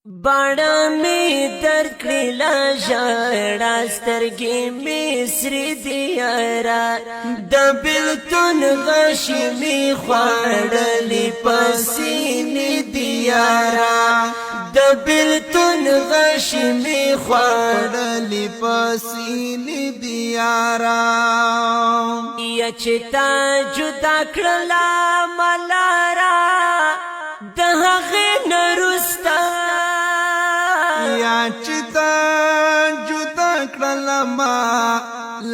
باڼه می درد کړي لا ژړا سترګې می سرې دي یاره د بېلتون غشي می خوړلې په سینې دي یاره د بېلتون غشي می خوړلې په سینې دي یاره یا چې تا جدا کړله ملاره د هغې نه وروسته یا چې تا جدا کړله ما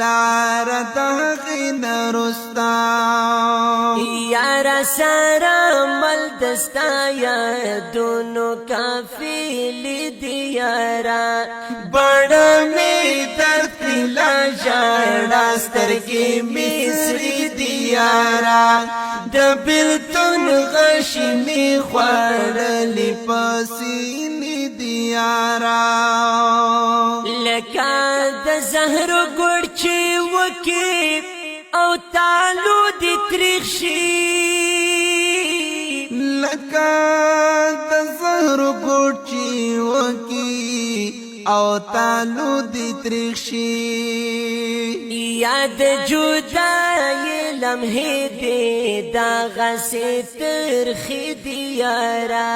لاره د هغې نه وروسته یاره سره مل دستا یادونو کافلې دي یاره بڼه مې درد کړي لا ژړا سترګې مې سرې دي یاره د بېلتون غشي مې خوړلې په سینې دي یاره لکه د زهرو ګوړ چې وکي او تالو دې تریخ شي لکه د زهرو ګوړ چې وکي او تالو دې تریخ شي یاد جدای لمحې دې دغسې ترخې دي یاره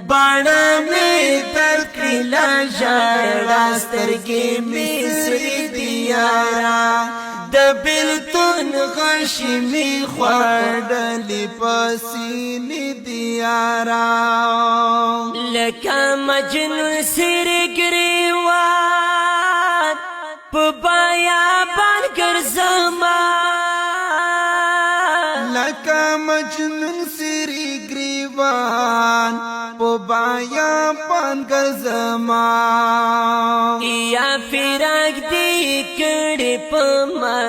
باڼه مې درد کړي لا ژړا سترګې مې سرې دي یاره د بېلتون غشي مې خوړلې په سینې دي یاره لکه مجنون سرې ګریوان په بیابان ګرځمه لکه مجنون سری گریوان په بیابان ګرځمه یا فراق دې کړې په ما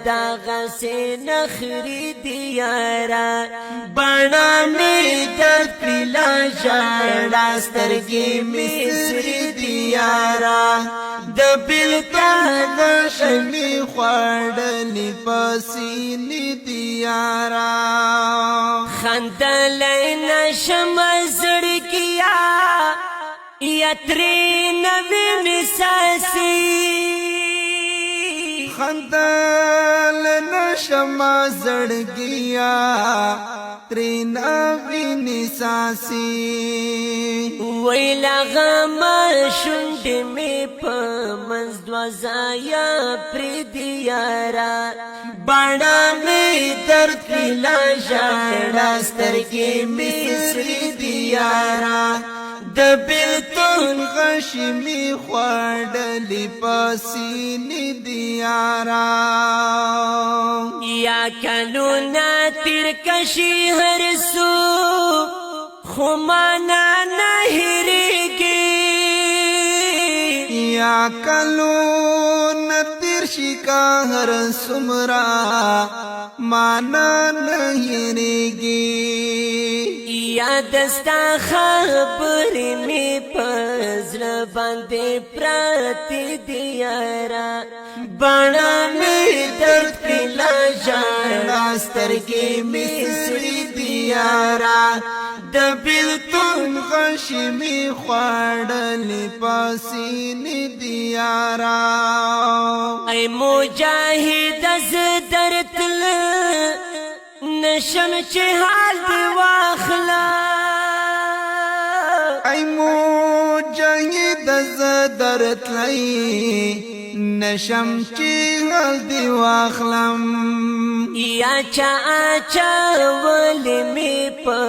دغسې نخرې دي یاره باڼه مې درد کړي لا ژړا سترګې مې سرې دي یاره د بېلتون غشي مې خوړلې په سینې دي یاره خندلی نشم زړګیا یا ترېنه وینې څاڅي خندلی نشم زړګیا ترېنه وینې څاڅي وی لا غمه شونډې مې په منځ دوه ځایه پرېږدي یاره باڼه مې درد کړي لا ژړا سترګې مې سرې دي یاره د بېلتون غشي مې خوړلې په سینې دي یاره یا کلونه تېر کشي هر څو خو مانا نه هېرېږي یا کلونه تېر شي که هر څومره مانا نه هېرېږي یا دستا خبرې مې په زړه باندې پرتې دي یاره باڼه مې درد کړي لا ژړا سترګې مې سرې دي یاره د بېلتون غشي مې خوړلې په سینې دي یاره ای مجاهد زه درتله نشم چې حال دې واخله ای مجاهد زه درتلی نشم چې حال دې واخلم یا چا اچولې مې په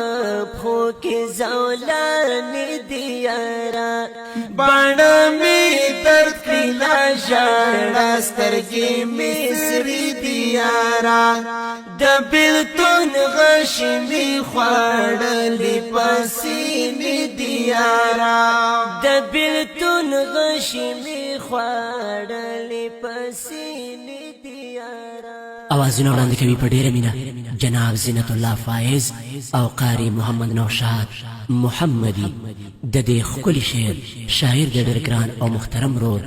پښو کې زولانې دي یاره باڼه مې درد کړي لا ژړا سترګې مې سرې دي یاره د بېلتون غشي مې خوړلې په سینې دي یاره د بېلتون غشي مې خوړلې په سینې دي یاره اوازونه وړاندې کوي په ډېره مینه جناب زینت الله فایز او قاری محمد نوشاد محمدي د دې ښکلي شعر شاعر د ډېر ګران او محترم رور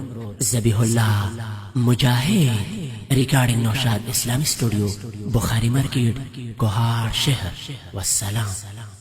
ذبیح الله مجاهد ریکارډینګ نوشاد اسلامي سټوډیو بخاري مارکیټ کوهاټ شهر والسلام